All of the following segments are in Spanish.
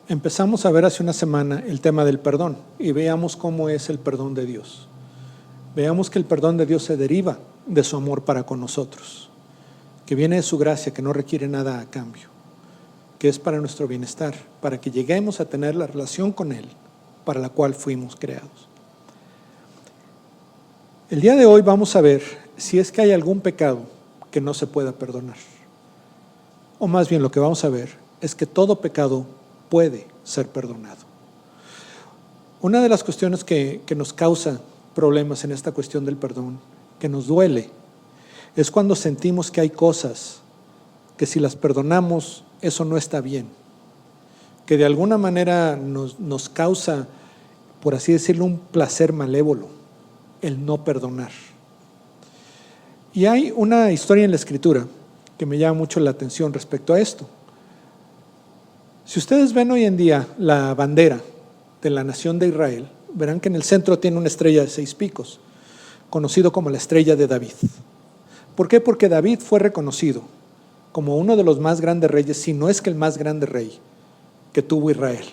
Empezamos a ver hace una semana el tema del perdón y veamos cómo es el perdón de Dios. Veamos que el perdón de Dios se deriva de su amor para con nosotros, que viene de su gracia, que no requiere nada a cambio, que es para nuestro bienestar, para que lleguemos a tener la relación con Él para la cual fuimos creados. El día de hoy vamos a ver si es que hay algún pecado que no se pueda perdonar. O más bien lo que vamos a ver es que todo pecado puede ser perdonado. Una de las cuestiones que nos causa problemas en esta cuestión del perdón, que nos duele, es cuando sentimos que hay cosas que si las perdonamos, eso no está bien, que de alguna manera nos causa, por así decirlo, un placer malévolo, el no perdonar. Y hay una historia en la Escritura que me llama mucho la atención respecto a esto. Si ustedes ven hoy en día la bandera de la nación de Israel, verán que en el centro tiene una estrella de 6 picos, conocido como la estrella de David. ¿Por qué? Porque David fue reconocido como uno de los más grandes reyes, si no es que el más grande rey que tuvo Israel.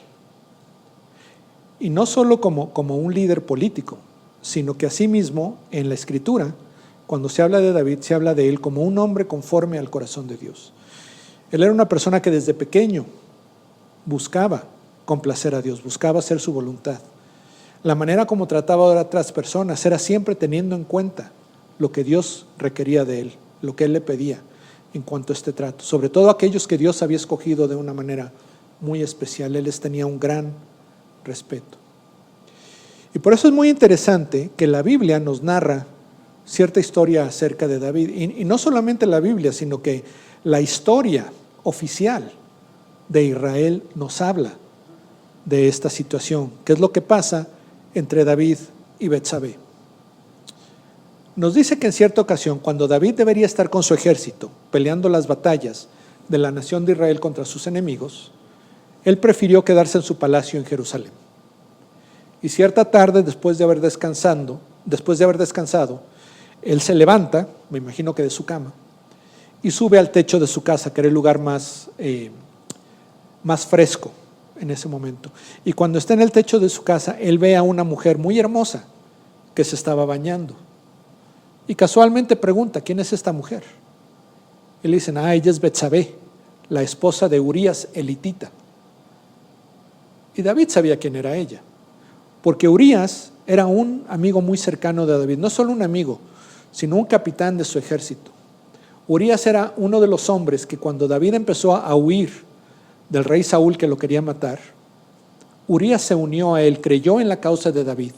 Y no solo como un líder político, sino que asimismo en la Escritura, cuando se habla de David, se habla de él como un hombre conforme al corazón de Dios. Él era una persona que desde pequeño buscaba complacer a Dios, buscaba hacer su voluntad. La manera como trataba a otras personas era siempre teniendo en cuenta lo que Dios requería de él, lo que él le pedía en cuanto a este trato. Sobre todo aquellos que Dios había escogido de una manera muy especial, él les tenía un gran respeto. Y por eso es muy interesante que la Biblia nos narra cierta historia acerca de David. Y no solamente la Biblia, sino que la historia oficial de Israel nos habla de esta situación, que es lo que pasa entre David y Betsabé. Nos dice que en cierta ocasión, cuando David debería estar con su ejército peleando las batallas de la nación de Israel contra sus enemigos, él prefirió quedarse en su palacio en Jerusalén. Y cierta tarde, después de haber descansado, él se levanta, me imagino que de su cama, y sube al techo de su casa, que era el lugar más fresco en ese momento. Y cuando está en el techo de su casa, él ve a una mujer muy hermosa que se estaba bañando. Y casualmente pregunta, ¿quién es esta mujer? Y le dicen, ella es Betsabé, la esposa de Urías elitita. Y David sabía quién era ella, porque Urías era un amigo muy cercano de David, no solo un amigo, sino un capitán de su ejército. Urías era uno de los hombres que cuando David empezó a huir del rey Saúl que lo quería matar, Urías se unió a él, creyó en la causa de David,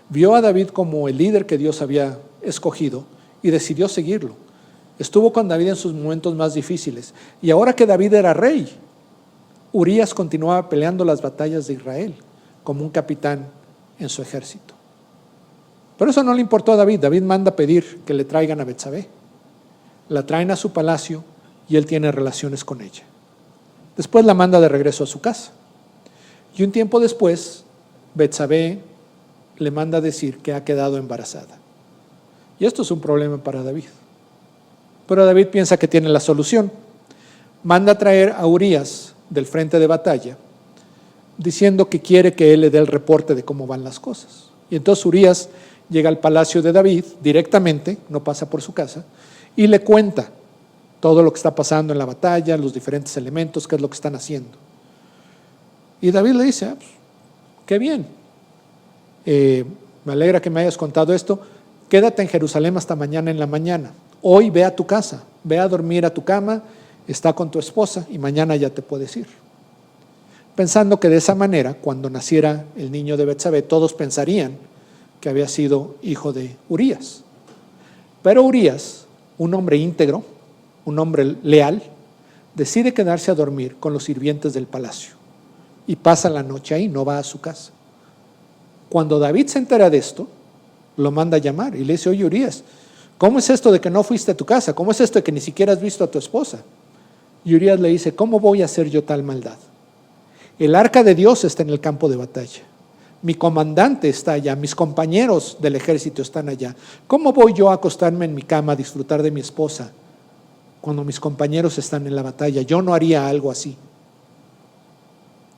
vio a David como el líder que Dios había escogido y decidió seguirlo. Estuvo con David en sus momentos más difíciles. Y ahora que David era rey, Urías continuaba peleando las batallas de Israel como un capitán en su ejército. Pero eso no le importó a David. David manda pedir que le traigan a Betsabé. La traen a su palacio y él tiene relaciones con ella. Después la manda de regreso a su casa. Y un tiempo después, Betsabé le manda decir que ha quedado embarazada. Y esto es un problema para David. Pero David piensa que tiene la solución. Manda a traer a Urías del frente de batalla, diciendo que quiere que él le dé el reporte de cómo van las cosas. Y entonces Urías llega al palacio de David directamente, no pasa por su casa, y le cuenta todo lo que está pasando en la batalla, los diferentes elementos, qué es lo que están haciendo. Y David le dice, pues, qué bien, me alegra que me hayas contado esto, quédate en Jerusalén hasta mañana en la mañana. Hoy ve a tu casa, ve a dormir a tu cama, está con tu esposa y mañana ya te puedes ir. Pensando que de esa manera, cuando naciera el niño de Betsabé, todos pensarían que había sido hijo de Urías. Pero Urías, un hombre íntegro, un hombre leal, decide quedarse a dormir con los sirvientes del palacio y pasa la noche ahí, no va a su casa. Cuando David se entera de esto, lo manda a llamar y le dice, oye Urías, ¿cómo es esto de que no fuiste a tu casa? ¿Cómo es esto de que ni siquiera has visto a tu esposa? Y Urías le dice, ¿cómo voy a hacer yo tal maldad? El arca de Dios está en el campo de batalla. Mi comandante está allá, mis compañeros del ejército están allá. ¿Cómo voy yo a acostarme en mi cama a disfrutar de mi esposa cuando mis compañeros están en la batalla? Yo no haría algo así.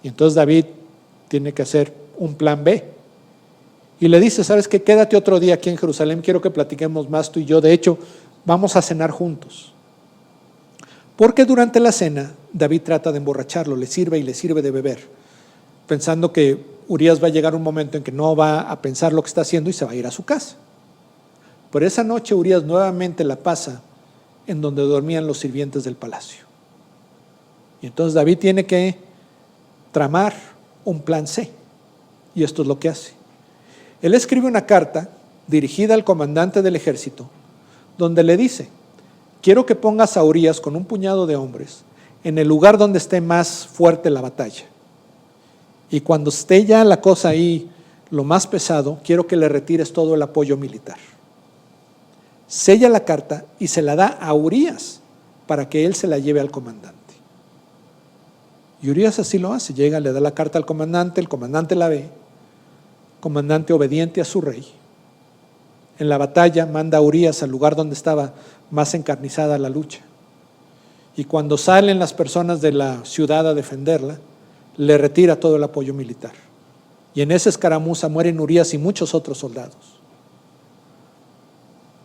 Y entonces David tiene que hacer un plan B. Y le dice, ¿sabes qué? Quédate otro día aquí en Jerusalén, quiero que platiquemos más tú y yo. De hecho, vamos a cenar juntos. Porque durante la cena, David trata de emborracharlo, le sirve y le sirve de beber, pensando que Urías va a llegar un momento en que no va a pensar lo que está haciendo y se va a ir a su casa. Pero esa noche Urías nuevamente la pasa en donde dormían los sirvientes del palacio. Y entonces David tiene que tramar un plan C. Y esto es lo que hace. Él escribe una carta dirigida al comandante del ejército, donde le dice, quiero que pongas a Urías con un puñado de hombres en el lugar donde esté más fuerte la batalla. Y cuando esté ya la cosa ahí, lo más pesado, quiero que le retires todo el apoyo militar. Sella la carta y se la da a Urías para que él se la lleve al comandante. Y Urías así lo hace, llega, le da la carta al comandante, el comandante la ve, comandante obediente a su rey. En la batalla manda a Urías al lugar donde estaba más encarnizada la lucha. Y cuando salen las personas de la ciudad a defenderla, le retira todo el apoyo militar. Y en esa escaramuza mueren Urías y muchos otros soldados.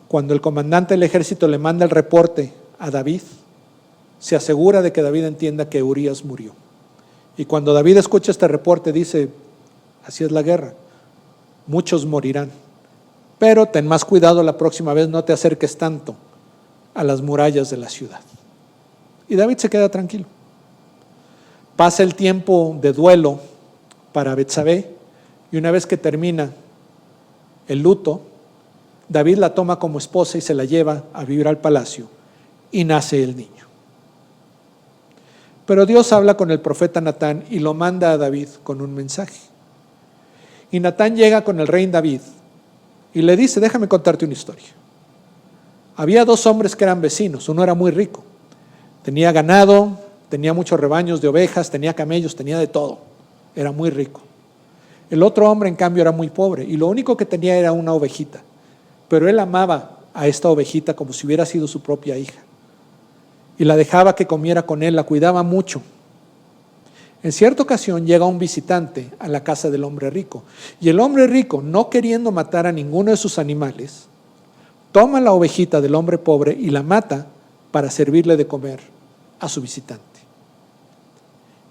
Cuando el comandante del ejército le manda el reporte a David, se asegura de que David entienda que Urías murió. Y cuando David escucha este reporte dice, así es la guerra, muchos morirán, pero ten más cuidado la próxima vez, no te acerques tanto a las murallas de la ciudad. Y David se queda tranquilo. Pasa el tiempo de duelo para Betsabé y una vez que termina el luto, David la toma como esposa y se la lleva a vivir al palacio y nace el niño. Pero Dios habla con el profeta Natán y lo manda a David con un mensaje. Y Natán llega con el rey David y le dice, déjame contarte una historia. Había dos hombres que eran vecinos, uno era muy rico, tenía ganado, tenía muchos rebaños de ovejas, tenía camellos, tenía de todo, era muy rico. El otro hombre en cambio era muy pobre y lo único que tenía era una ovejita, pero él amaba a esta ovejita como si hubiera sido su propia hija. Y la dejaba que comiera con él, la cuidaba mucho. En cierta ocasión llega un visitante a la casa del hombre rico y el hombre rico, no queriendo matar a ninguno de sus animales, toma la ovejita del hombre pobre y la mata para servirle de comer a su visitante.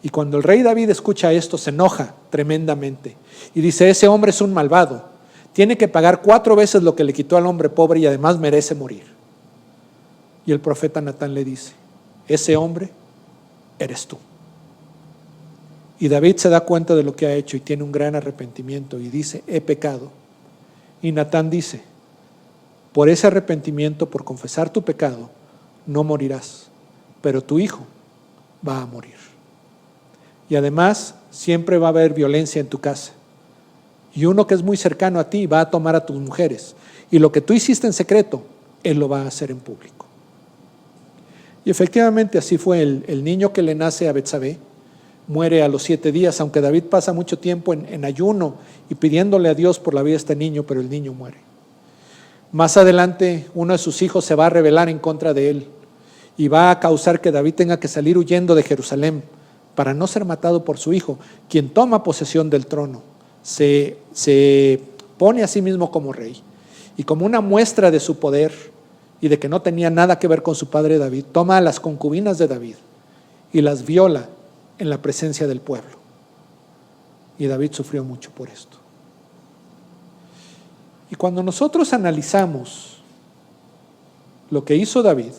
Y cuando el rey David escucha esto, se enoja tremendamente y dice, ese hombre es un malvado, tiene que pagar 4 veces lo que le quitó al hombre pobre y además merece morir. Y el profeta Natán le dice, ese hombre eres tú. Y David se da cuenta de lo que ha hecho y tiene un gran arrepentimiento y dice, he pecado. Y Natán dice, por ese arrepentimiento, por confesar tu pecado, no morirás, pero tu hijo va a morir. Y además, siempre va a haber violencia en tu casa. Y uno que es muy cercano a ti va a tomar a tus mujeres. Y lo que tú hiciste en secreto, él lo va a hacer en público. Y efectivamente así fue. El niño que le nace a Betsabé muere a los 7 días, aunque David pasa mucho tiempo en ayuno y pidiéndole a Dios por la vida de este niño, pero el niño muere. Más adelante uno de sus hijos se va a rebelar en contra de él y va a causar que David tenga que salir huyendo de Jerusalén para no ser matado por su hijo, quien toma posesión del trono, se pone a sí mismo como rey y como una muestra de su poder y de que no tenía nada que ver con su padre David, toma a las concubinas de David y las viola en la presencia del pueblo. Y David sufrió mucho por esto. Y cuando nosotros analizamos lo que hizo David,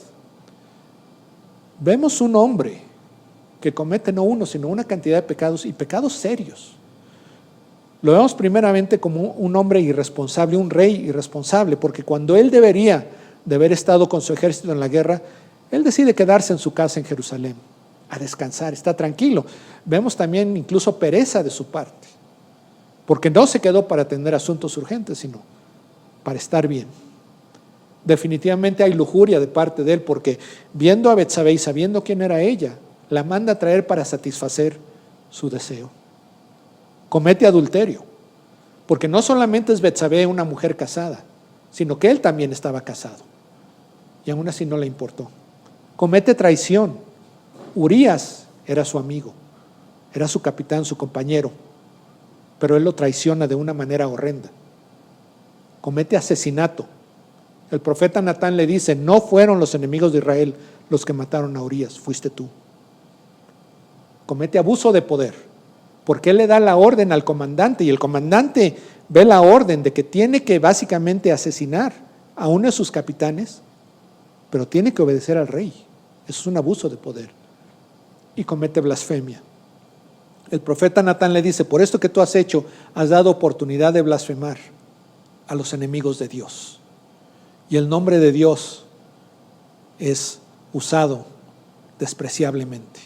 vemos un hombre que comete no uno, sino una cantidad de pecados y pecados serios. Lo vemos primeramente como un hombre irresponsable, un rey irresponsable, porque cuando él debería de haber estado con su ejército en la guerra, él decide quedarse en su casa en Jerusalén, a descansar, está tranquilo. Vemos también incluso pereza de su parte, porque no se quedó para atender asuntos urgentes, sino para estar bien. Definitivamente hay lujuria de parte de él, porque viendo a Betsabé y sabiendo quién era ella, la manda a traer para satisfacer su deseo. Comete adulterio, porque no solamente es Betsabé una mujer casada, sino que él también estaba casado, y aún así no le importó. Comete traición. Urías era su amigo, era su capitán, su compañero, pero él lo traiciona de una manera horrenda. Comete asesinato. El profeta Natán le dice: no fueron los enemigos de Israel los que mataron a Urías, fuiste tú. Comete abuso de poder, porque él le da la orden al comandante, y el comandante ve la orden de que tiene que básicamente asesinar a uno de sus capitanes, pero tiene que obedecer al rey. Eso es un abuso de poder. Y comete blasfemia. El profeta Natán le dice: por esto que tú has hecho, has dado oportunidad de blasfemar a los enemigos de Dios. Y el nombre de Dios es usado despreciablemente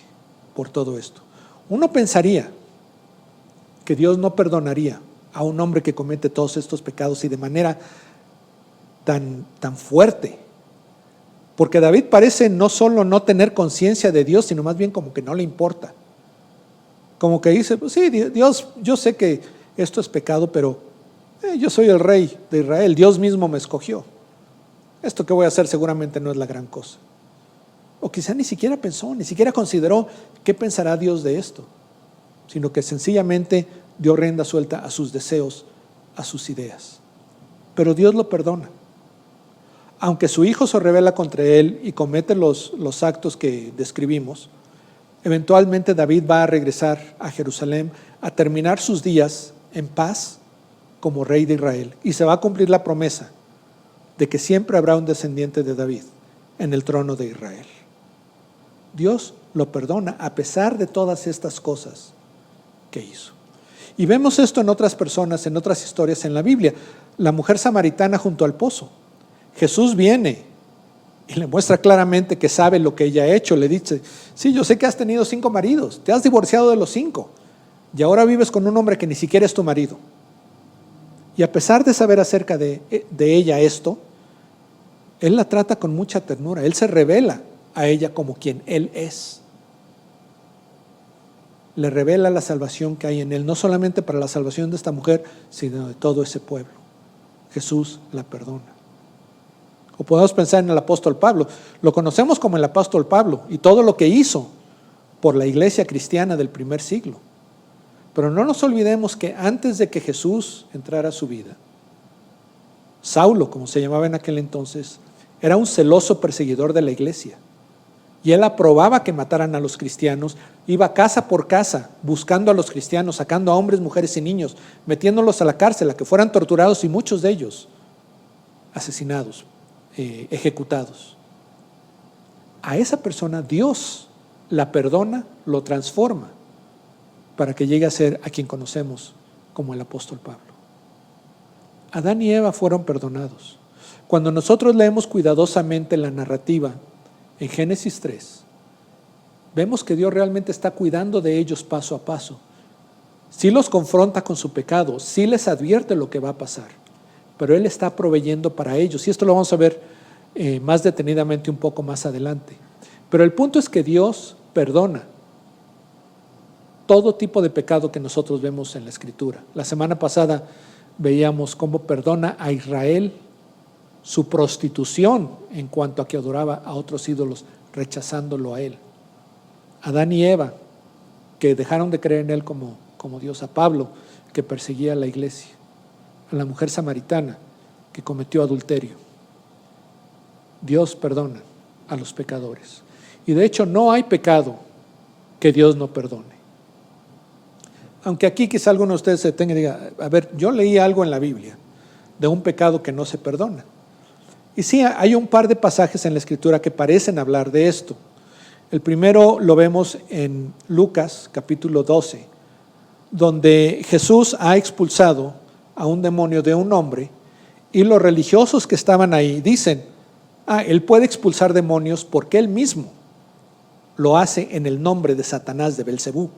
por todo esto. Uno pensaría que Dios no perdonaría a un hombre que comete todos estos pecados y de manera tan fuerte. Porque David parece no solo no tener conciencia de Dios, sino más bien como que no le importa. Como que dice: pues sí, Dios, yo sé que esto es pecado, pero yo soy el rey de Israel, Dios mismo me escogió. Esto que voy a hacer seguramente no es la gran cosa. O quizá ni siquiera pensó, ni siquiera consideró qué pensará Dios de esto, sino que sencillamente dio rienda suelta a sus deseos, a sus ideas. Pero Dios lo perdona. Aunque su hijo se rebela contra él y comete los actos que describimos, eventualmente David va a regresar a Jerusalén a terminar sus días en paz como rey de Israel, y se va a cumplir la promesa de que siempre habrá un descendiente de David en el trono de Israel. Dios lo perdona a pesar de todas estas cosas que hizo. Y vemos esto en otras personas, en otras historias en la Biblia. La mujer samaritana junto al pozo. Jesús viene y le muestra claramente que sabe lo que ella ha hecho. Le dice: sí, yo sé que has tenido 5 maridos, te has divorciado de los 5 y ahora vives con un hombre que ni siquiera es tu marido. Y a pesar de saber acerca de ella esto, Él la trata con mucha ternura. Él se revela a ella como quien Él es. Le revela la salvación que hay en Él, no solamente para la salvación de esta mujer, sino de todo ese pueblo. Jesús la perdona. O podemos pensar en el apóstol Pablo. Lo conocemos como el apóstol Pablo y todo lo que hizo por la iglesia cristiana del primer siglo. Pero no nos olvidemos que antes de que Jesús entrara a su vida, Saulo, como se llamaba en aquel entonces, era un celoso perseguidor de la iglesia. Y él aprobaba que mataran a los cristianos, iba casa por casa buscando a los cristianos, sacando a hombres, mujeres y niños, metiéndolos a la cárcel, a que fueran torturados, y muchos de ellos asesinados, ejecutados. A esa persona Dios la perdona, lo transforma, para que llegue a ser a quien conocemos como el apóstol Pablo. Adán y Eva fueron perdonados. Cuando nosotros leemos cuidadosamente la narrativa en Génesis 3, vemos que Dios realmente está cuidando de ellos paso a paso. Sí los confronta con su pecado, sí les advierte lo que va a pasar, pero Él está proveyendo para ellos. Y esto lo vamos a ver más detenidamente un poco más adelante. Pero el punto es que Dios perdona todo tipo de pecado que nosotros vemos en la Escritura. La semana pasada veíamos cómo perdona a Israel su prostitución en cuanto a que adoraba a otros ídolos, rechazándolo a Él. Adán y Eva, que dejaron de creer en Él como Dios. A Pablo, que perseguía a la iglesia. A la mujer samaritana, que cometió adulterio. Dios perdona a los pecadores. Y de hecho no hay pecado que Dios no perdone. Aunque aquí quizá alguno de ustedes se detenga y diga: a ver, yo leí algo en la Biblia de un pecado que no se perdona. Y sí, hay un par de pasajes en la Escritura que parecen hablar de esto. El primero lo vemos en Lucas capítulo 12, donde Jesús ha expulsado a un demonio de un hombre, y los religiosos que estaban ahí dicen: Él puede expulsar demonios porque Él mismo lo hace en el nombre de Satanás, de Belcebú.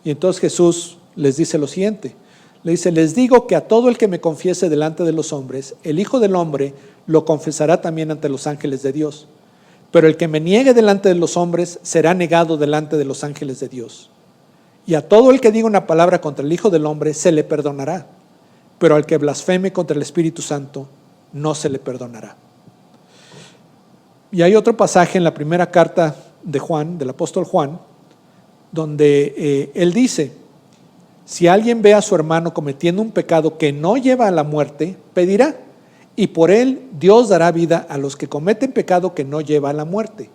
Y entonces Jesús les dice lo siguiente, le dice: les digo que a todo el que me confiese delante de los hombres, el Hijo del Hombre lo confesará también ante los ángeles de Dios. Pero el que me niegue delante de los hombres será negado delante de los ángeles de Dios. Y a todo el que diga una palabra contra el Hijo del Hombre se le perdonará, pero al que blasfeme contra el Espíritu Santo no se le perdonará. Y hay otro pasaje en la primera carta de Juan, del apóstol Juan, donde él dice: si alguien ve a su hermano cometiendo un pecado que no lleva a la muerte, pedirá, y por él Dios dará vida a los que cometen pecado que no lleva a la muerte.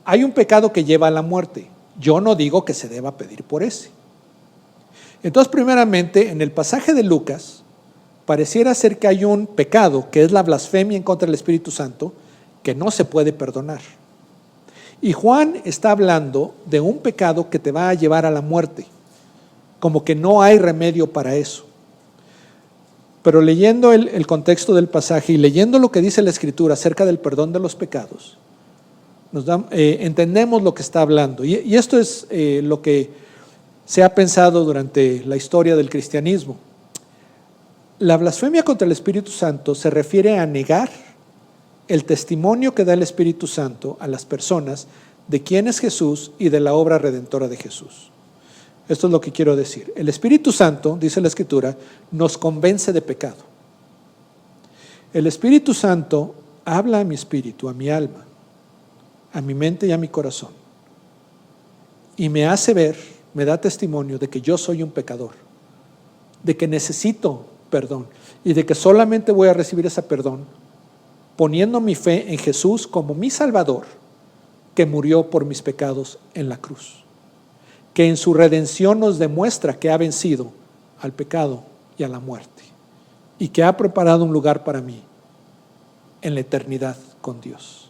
Hay un pecado que lleva a la muerte. Yo no digo que se deba pedir por ese. Entonces, primeramente, en el pasaje de Lucas, pareciera ser que hay un pecado, que es la blasfemia en contra del Espíritu Santo, que no se puede perdonar. Y Juan está hablando de un pecado que te va a llevar a la muerte, como que no hay remedio para eso. Pero leyendo el contexto del pasaje y leyendo lo que dice la Escritura acerca del perdón de los pecados, entendemos lo que está hablando. Y esto es lo que se ha pensado durante la historia del cristianismo. La blasfemia contra el Espíritu Santo se refiere a negar el testimonio que da el Espíritu Santo a las personas de quién es Jesús y de la obra redentora de Jesús. Esto es lo que quiero decir. El Espíritu Santo, dice la Escritura, nos convence de pecado. El Espíritu Santo habla a mi espíritu, a mi alma, a mi mente y a mi corazón, y me hace ver, me da testimonio de que yo soy un pecador, de que necesito perdón y de que solamente voy a recibir ese perdón poniendo mi fe en Jesús como mi Salvador, que murió por mis pecados en la cruz, que en su redención nos demuestra que ha vencido al pecado y a la muerte y que ha preparado un lugar para mí en la eternidad con Dios.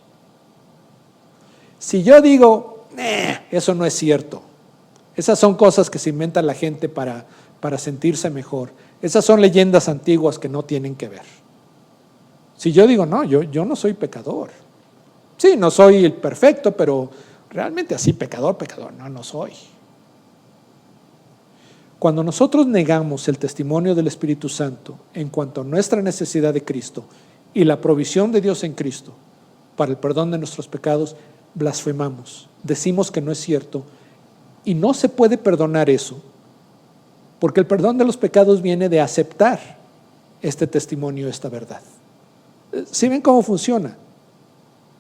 Si yo digo, eso no es cierto, esas son cosas que se inventa la gente para sentirse mejor, esas son leyendas antiguas que no tienen que ver. Si yo digo, no, yo no soy pecador, sí, no soy el perfecto, pero realmente así pecador, no soy. Cuando nosotros negamos el testimonio del Espíritu Santo en cuanto a nuestra necesidad de Cristo y la provisión de Dios en Cristo para el perdón de nuestros pecados, blasfemamos, decimos que no es cierto y no se puede perdonar eso, porque el perdón de los pecados viene de aceptar este testimonio, esta verdad. ¿Sí ven cómo funciona?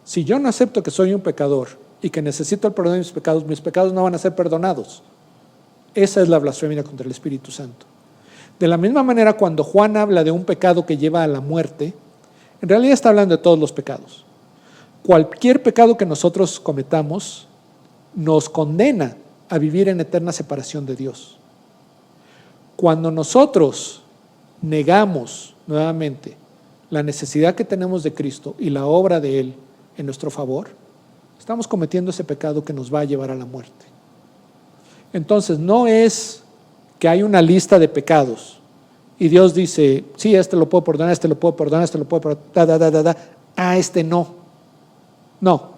Si yo no acepto que soy un pecador y que necesito el perdón de mis pecados no van a ser perdonados. Esa es la blasfemia contra el Espíritu Santo. De la misma manera, cuando Juan habla de un pecado que lleva a la muerte, en realidad está hablando de todos los pecados. Cualquier pecado que nosotros cometamos nos condena a vivir en eterna separación de Dios. Cuando nosotros negamos nuevamente la necesidad que tenemos de Cristo y la obra de Él en nuestro favor, estamos cometiendo ese pecado que nos va a llevar a la muerte. Entonces, no es que hay una lista de pecados y Dios dice, sí, este lo puedo perdonar, este lo puedo perdonar, este lo puedo perdonar, este no. No.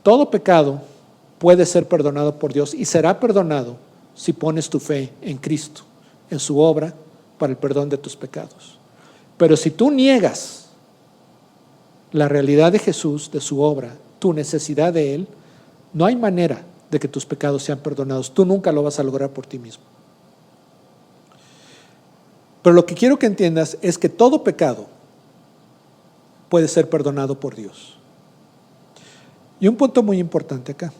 Todo pecado puede ser perdonado por Dios y será perdonado si pones tu fe en Cristo, en su obra para el perdón de tus pecados. Pero si tú niegas la realidad de Jesús, de su obra, tu necesidad de Él, no hay manera de que tus pecados sean perdonados. Tú nunca lo vas a lograr por ti mismo. Pero lo que quiero que entiendas es que todo pecado puede ser perdonado por Dios. Y un punto muy importante acá.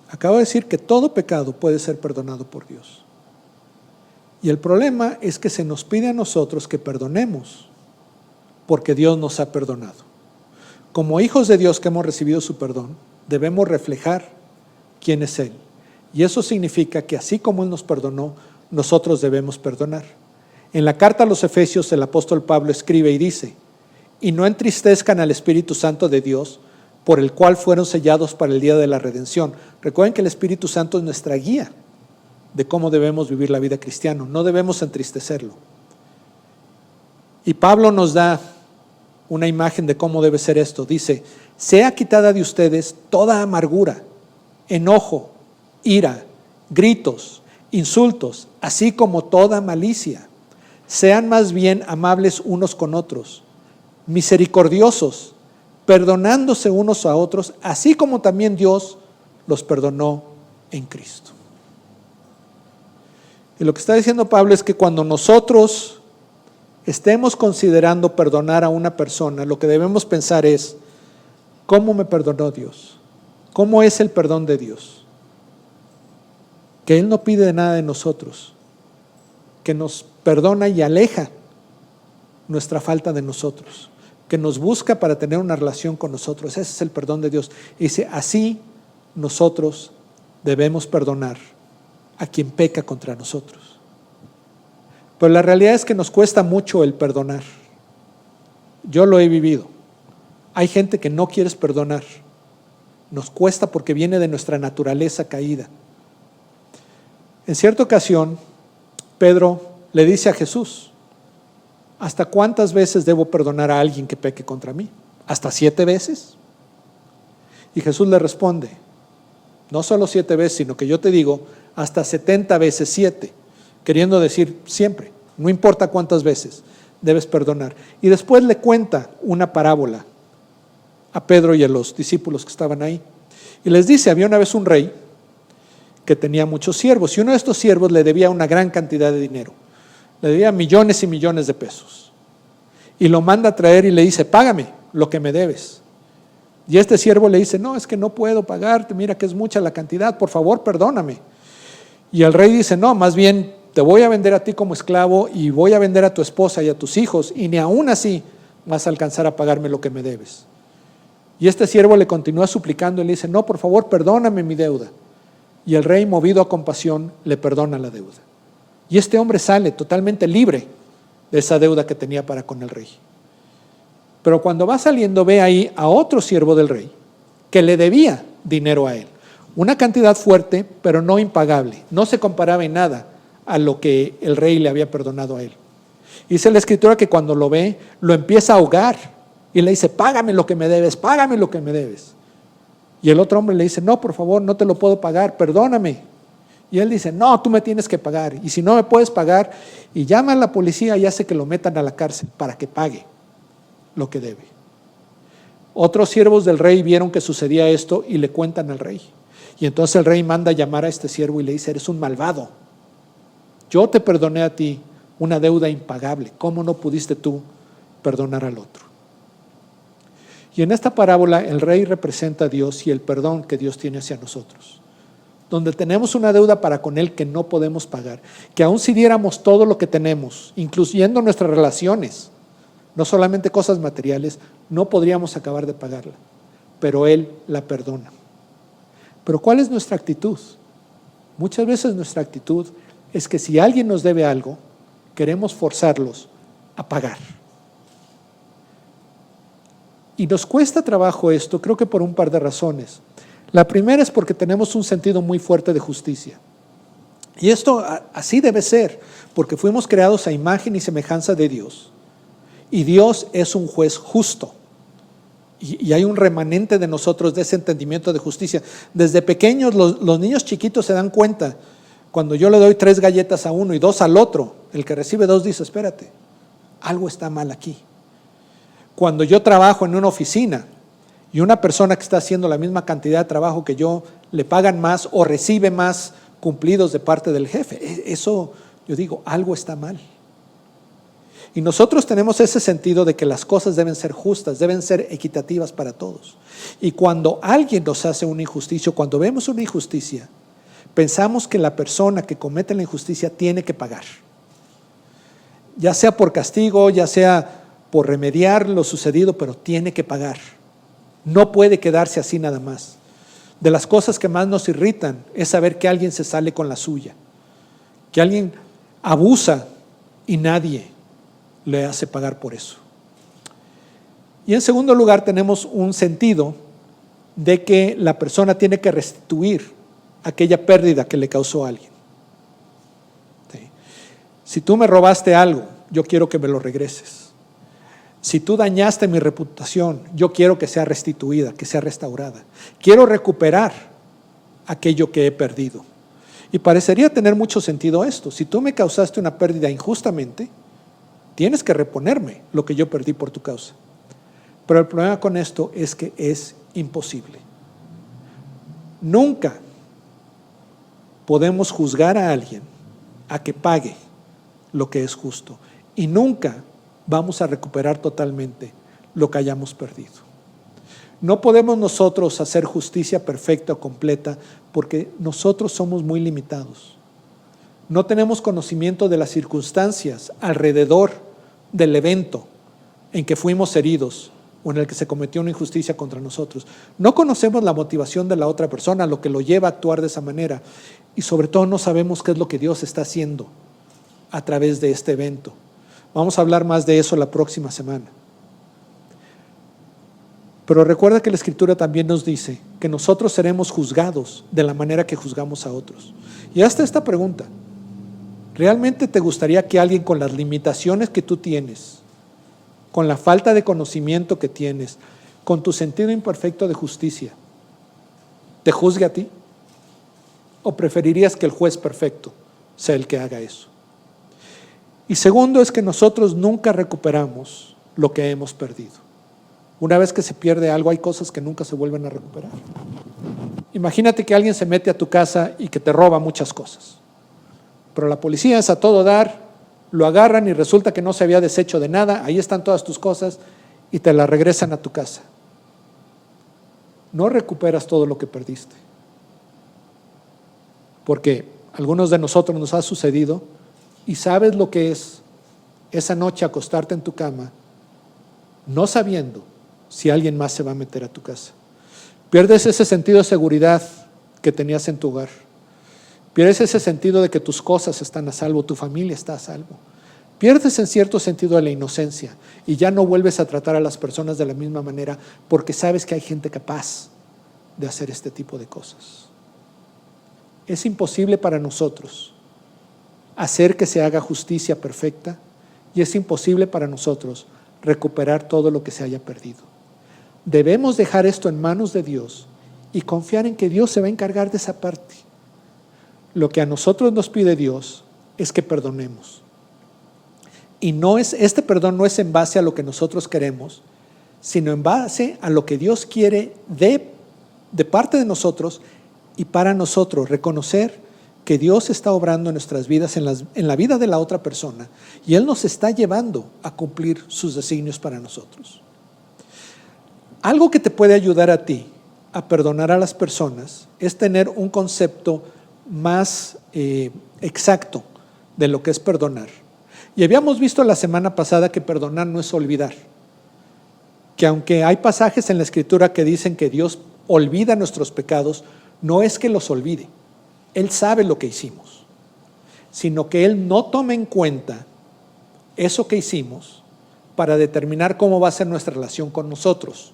Acabo de decir que todo pecado puede ser perdonado por Dios. Y el problema es que se nos pide a nosotros que perdonemos porque Dios nos ha perdonado. Como hijos de Dios que hemos recibido su perdón, debemos reflejar quién es Él. Y eso significa que así como Él nos perdonó, nosotros debemos perdonar. En la carta a los Efesios, el apóstol Pablo escribe y dice, y no entristezcan al Espíritu Santo de Dios, por el cual fueron sellados para el día de la redención. Recuerden que el Espíritu Santo es nuestra guía de cómo debemos vivir la vida cristiana. No debemos entristecerlo. Y Pablo nos da una imagen de cómo debe ser esto. Dice, sea quitada de ustedes toda amargura, enojo, ira, gritos, insultos, así como toda malicia. Sean más bien amables unos con otros, misericordiosos, perdonándose unos a otros, así como también Dios los perdonó en Cristo. Y lo que está diciendo Pablo es que cuando nosotros estemos considerando perdonar a una persona, lo que debemos pensar es, ¿cómo me perdonó Dios? ¿Cómo es el perdón de Dios? que Él no pide nada de nosotros, que nos perdona y aleja nuestra falta de nosotros, que nos busca para tener una relación con nosotros. Ese es el perdón de Dios. Y dice, así nosotros debemos perdonar a quien peca contra nosotros. Pero la realidad es que nos cuesta mucho el perdonar. Yo lo he vivido. Hay gente que no quiere perdonar. Nos cuesta porque viene de nuestra naturaleza caída. En cierta ocasión, Pedro le dice a Jesús, ¿hasta cuántas veces debo perdonar a alguien que peque contra mí? ¿Hasta 7 veces? Y Jesús le responde, no solo 7 veces, sino que yo te digo, hasta 70 veces 7, queriendo decir siempre, no importa cuántas veces, debes perdonar. Y después le cuenta una parábola a Pedro y a los discípulos que estaban ahí. Y les dice, había una vez un rey que tenía muchos siervos, y uno de estos siervos le debía una gran cantidad de dinero. Le debía millones y millones de pesos. Y lo manda a traer y le dice, págame lo que me debes. Y este siervo le dice, no, es que no puedo pagarte, mira que es mucha la cantidad, por favor, perdóname. Y el rey dice, no, más bien te voy a vender a ti como esclavo y voy a vender a tu esposa y a tus hijos, y ni aún así vas a alcanzar a pagarme lo que me debes. Y este siervo le continúa suplicando y le dice, no, por favor, perdóname mi deuda. Y el rey, movido a compasión, le perdona la deuda. Y este hombre sale totalmente libre de esa deuda que tenía para con el rey. Pero cuando va saliendo, ve ahí a otro siervo del rey que le debía dinero a él. Una cantidad fuerte, pero no impagable. No se comparaba en nada a lo que el rey le había perdonado a él. Dice la escritura que cuando lo ve, lo empieza a ahogar y le dice, págame lo que me debes, págame lo que me debes. Y el otro hombre le dice, no, por favor, no te lo puedo pagar, perdóname. Y él dice, no, tú me tienes que pagar. Y si no me puedes pagar, y llama a la policía y hace que lo metan a la cárcel para que pague lo que debe. Otros siervos del rey vieron que sucedía esto y le cuentan al rey. Y entonces el rey manda a llamar a este siervo y le dice, eres un malvado. Yo te perdoné a ti una deuda impagable. ¿Cómo no pudiste tú perdonar al otro? Y en esta parábola el rey representa a Dios y el perdón que Dios tiene hacia nosotros. Donde tenemos una deuda para con Él que no podemos pagar, que aun si diéramos todo lo que tenemos, incluyendo nuestras relaciones, no solamente cosas materiales, no podríamos acabar de pagarla, pero Él la perdona. Pero ¿cuál es nuestra actitud? Muchas veces nuestra actitud es que si alguien nos debe algo, queremos forzarlos a pagar. Y nos cuesta trabajo esto, creo que por un par de razones. La primera es porque tenemos un sentido muy fuerte de justicia. Y esto así debe ser, porque fuimos creados a imagen y semejanza de Dios. Y Dios es un juez justo. Y hay un remanente de nosotros de ese entendimiento de justicia. Desde pequeños los niños chiquitos se dan cuenta. Cuando yo le doy 3 galletas a uno y 2 al otro, el que recibe 2 dice, espérate, algo está mal aquí. Cuando yo trabajo en una oficina y una persona que está haciendo la misma cantidad de trabajo que yo, le pagan más o recibe más cumplidos de parte del jefe, eso yo digo, algo está mal. Y nosotros tenemos ese sentido de que las cosas deben ser justas, deben ser equitativas para todos. Y cuando alguien nos hace una injusticia, cuando vemos una injusticia, pensamos que la persona que comete la injusticia tiene que pagar. Ya sea por castigo, ya sea por remediar lo sucedido, pero tiene que pagar. No puede quedarse así nada más. De las cosas que más nos irritan es saber que alguien se sale con la suya, que alguien abusa y nadie le hace pagar por eso. Y en segundo lugar tenemos un sentido de que la persona tiene que restituir aquella pérdida que le causó a alguien. ¿Sí? Si tú me robaste algo, yo quiero que me lo regreses. Si tú dañaste mi reputación, yo quiero que sea restituida, que sea restaurada. Quiero recuperar aquello que he perdido. Y parecería tener mucho sentido esto. Si tú me causaste una pérdida injustamente, tienes que reponerme lo que yo perdí por tu causa. Pero el problema con esto es que es imposible. Nunca podemos juzgar a alguien a que pague lo que es justo. Y nunca vamos a recuperar totalmente lo que hayamos perdido. No podemos nosotros hacer justicia perfecta o completa porque nosotros somos muy limitados. No tenemos conocimiento de las circunstancias alrededor del evento en que fuimos heridos o en el que se cometió una injusticia contra nosotros. No conocemos la motivación de la otra persona, lo que lo lleva a actuar de esa manera. Y sobre todo no sabemos qué es lo que Dios está haciendo a través de este evento. Vamos a hablar más de eso la próxima semana. Pero recuerda que la Escritura también nos dice que nosotros seremos juzgados de la manera que juzgamos a otros. Y hasta esta pregunta: ¿realmente te gustaría que alguien con las limitaciones que tú tienes, con la falta de conocimiento que tienes, con tu sentido imperfecto de justicia, te juzgue a ti? ¿O preferirías que el juez perfecto sea el que haga eso? Y segundo es que nosotros nunca recuperamos lo que hemos perdido. Una vez que se pierde algo, hay cosas que nunca se vuelven a recuperar. Imagínate que alguien se mete a tu casa y que te roba muchas cosas. Pero la policía es a todo dar, lo agarran y resulta que no se había deshecho de nada, ahí están todas tus cosas y te las regresan a tu casa. No recuperas todo lo que perdiste. Porque a algunos de nosotros nos ha sucedido y sabes lo que es esa noche acostarte en tu cama no sabiendo si alguien más se va a meter a tu casa. Pierdes ese sentido de seguridad que tenías en tu hogar. Pierdes ese sentido de que tus cosas están a salvo, tu familia está a salvo. Pierdes en cierto sentido de la inocencia y ya no vuelves a tratar a las personas de la misma manera porque sabes que hay gente capaz de hacer este tipo de cosas. Es imposible para nosotros hacer que se haga justicia perfecta y es imposible para nosotros recuperar todo lo que se haya perdido. Debemos dejar esto en manos de Dios y confiar en que Dios se va a encargar de esa parte. Lo que a nosotros nos pide Dios es que perdonemos. Y este perdón no es en base a lo que nosotros queremos, sino en base a lo que Dios quiere de parte de nosotros y para nosotros. Reconocer que Dios está obrando en nuestras vidas, en la vida de la otra persona, y Él nos está llevando a cumplir sus designios para nosotros. Algo que te puede ayudar a ti a perdonar a las personas es tener un concepto más exacto de lo que es perdonar. Y habíamos visto la semana pasada que perdonar no es olvidar, que aunque hay pasajes en la Escritura que dicen que Dios olvida nuestros pecados, no es que los olvide. Él sabe lo que hicimos, sino que Él no toma en cuenta eso que hicimos para determinar cómo va a ser nuestra relación con nosotros.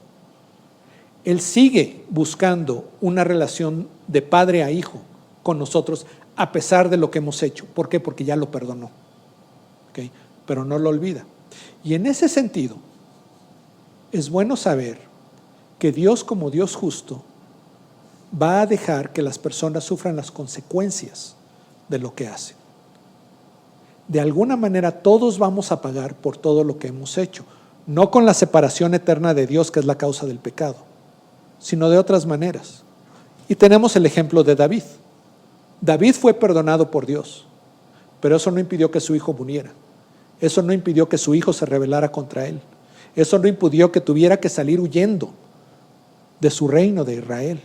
Él sigue buscando una relación de padre a hijo con nosotros a pesar de lo que hemos hecho. ¿Por qué? Porque ya lo perdonó. ¿Okay? Pero no lo olvida. Y en ese sentido, es bueno saber que Dios, como Dios justo, va a dejar que las personas sufran las consecuencias de lo que hacen. De alguna manera todos vamos a pagar por todo lo que hemos hecho, no con la separación eterna de Dios, que es la causa del pecado, sino de otras maneras. Y tenemos el ejemplo de David. David fue perdonado por Dios, pero eso no impidió que su hijo muriera. Eso no impidió que su hijo se rebelara contra él. Eso no impidió que tuviera que salir huyendo de su reino de Israel.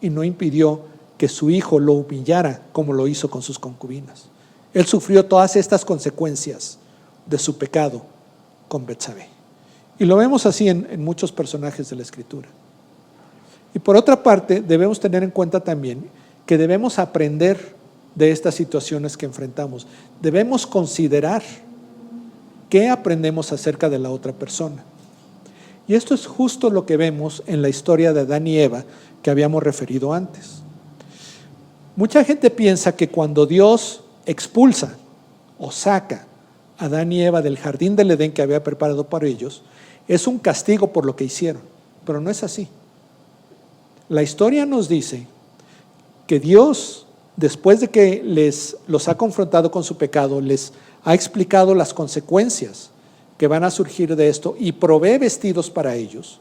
Y no impidió que su hijo lo humillara como lo hizo con sus concubinas. Él sufrió todas estas consecuencias de su pecado con Betsabé. Y lo vemos así en muchos personajes de la Escritura. Y por otra parte, debemos tener en cuenta también que debemos aprender de estas situaciones que enfrentamos. Debemos considerar qué aprendemos acerca de la otra persona. Y esto es justo lo que vemos en la historia de Adán y Eva que habíamos referido antes. Mucha gente piensa que cuando Dios expulsa o saca a Adán y Eva del jardín del Edén que había preparado para ellos, es un castigo por lo que hicieron, pero no es así. La historia nos dice que Dios, después de que los ha confrontado con su pecado, les ha explicado las consecuencias que van a surgir de esto y provee vestidos para ellos,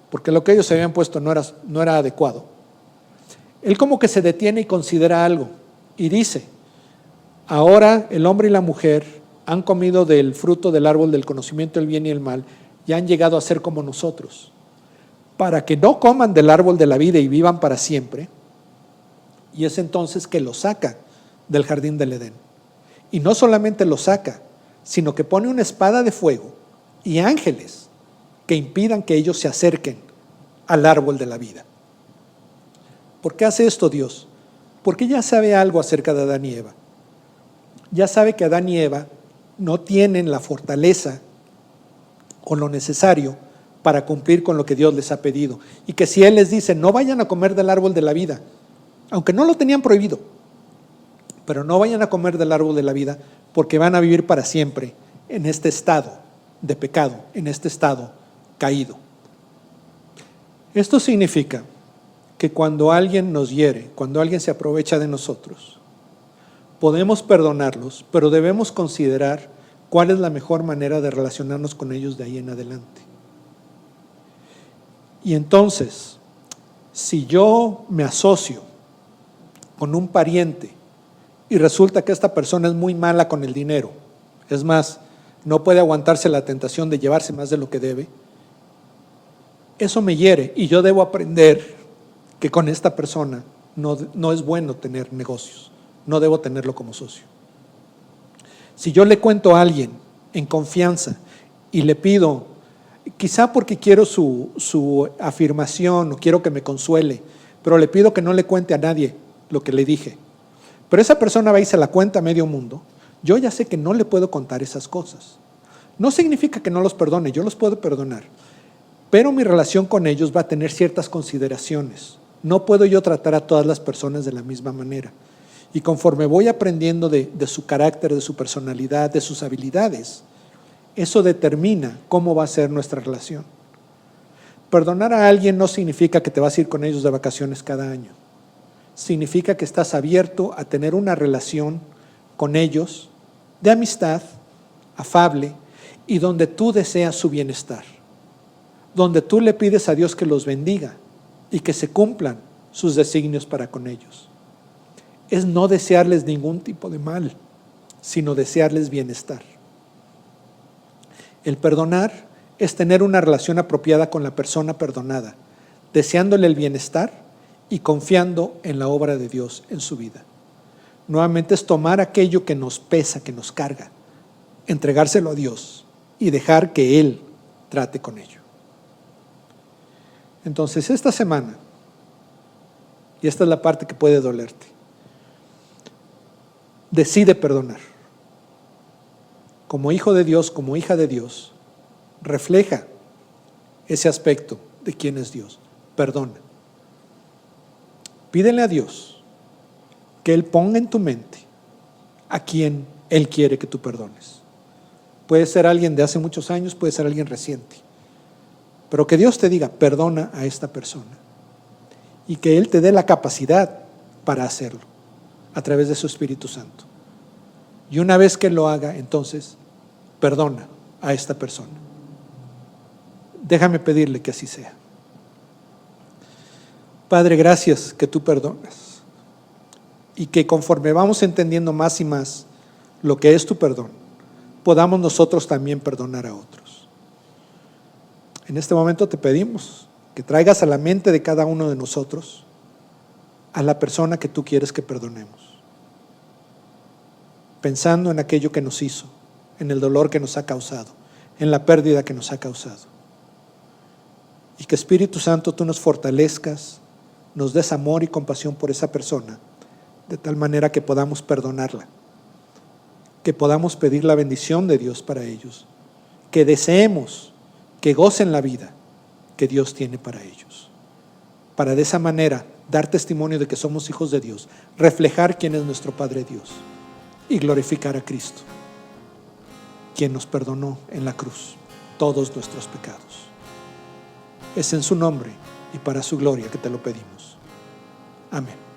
porque lo que ellos se habían puesto no era adecuado. Él como que se detiene y considera algo y dice: ahora el hombre y la mujer han comido del fruto del árbol del conocimiento del bien y el mal y han llegado a ser como nosotros. para que no coman del árbol de la vida y vivan para siempre. Y es entonces que los saca del jardín del Edén. Y no solamente los saca, sino que pone una espada de fuego y ángeles que impidan que ellos se acerquen al árbol de la vida. ¿Por qué hace esto Dios? Porque ya sabe algo acerca de Adán y Eva. Ya sabe que Adán y Eva no tienen la fortaleza o lo necesario para cumplir con lo que Dios les ha pedido. Y que si Él les dice, no vayan a comer del árbol de la vida, aunque no lo tenían prohibido, pero no vayan a comer del árbol de la vida porque van a vivir para siempre en este estado de pecado, en este estado caído. Esto significa que cuando alguien nos hiere, cuando alguien se aprovecha de nosotros, podemos perdonarlos, pero debemos considerar cuál es la mejor manera de relacionarnos con ellos de ahí en adelante. Y entonces, si yo me asocio con un pariente y resulta que esta persona es muy mala con el dinero, es más, no puede aguantarse la tentación de llevarse más de lo que debe, eso me hiere y yo debo aprender que con esta persona no es bueno tener negocios, no debo tenerlo como socio. Si yo le cuento a alguien en confianza y le pido, quizá porque quiero su afirmación o quiero que me consuele, pero le pido que no le cuente a nadie lo que le dije, pero esa persona va y se la cuenta a medio mundo, yo ya sé que no le puedo contar esas cosas. No significa que no los perdone, yo los puedo perdonar, pero mi relación con ellos va a tener ciertas consideraciones. No puedo yo tratar a todas las personas de la misma manera. Y conforme voy aprendiendo de su carácter, de su personalidad, de sus habilidades, eso determina cómo va a ser nuestra relación. Perdonar a alguien no significa que te vas a ir con ellos de vacaciones cada año. Significa que estás abierto a tener una relación con ellos de amistad, afable, y donde tú deseas su bienestar, donde tú le pides a Dios que los bendiga y que se cumplan sus designios para con ellos. Es no desearles ningún tipo de mal, sino desearles bienestar. El perdonar es tener una relación apropiada con la persona perdonada, deseándole el bienestar y confiando en la obra de Dios en su vida. Nuevamente es tomar aquello que nos pesa, que nos carga, entregárselo a Dios y dejar que Él trate con ello. Entonces, esta semana, y esta es la parte que puede dolerte, decide perdonar. Como hijo de Dios, como hija de Dios, refleja ese aspecto de quién es Dios. Perdona. Pídele a Dios que Él ponga en tu mente a quien Él quiere que tú perdones. Puede ser alguien de hace muchos años, puede ser alguien reciente. Pero que Dios te diga, perdona a esta persona. Y que Él te dé la capacidad para hacerlo a través de su Espíritu Santo. Y una vez que lo haga, entonces, perdona a esta persona. Déjame pedirle que así sea. Padre, gracias que tú perdonas. Y que conforme vamos entendiendo más y más lo que es tu perdón, podamos nosotros también perdonar a otros. En este momento te pedimos que traigas a la mente de cada uno de nosotros a la persona que tú quieres que perdonemos, pensando en aquello que nos hizo, en el dolor que nos ha causado, en la pérdida que nos ha causado. Y que Espíritu Santo tú nos fortalezcas, nos des amor y compasión por esa persona, de tal manera que podamos perdonarla, que podamos pedir la bendición de Dios para ellos, que deseemos que gocen la vida que Dios tiene para ellos, para de esa manera dar testimonio de que somos hijos de Dios, reflejar quién es nuestro Padre Dios y glorificar a Cristo, quien nos perdonó en la cruz todos nuestros pecados. Es en su nombre y para su gloria que te lo pedimos. Amén.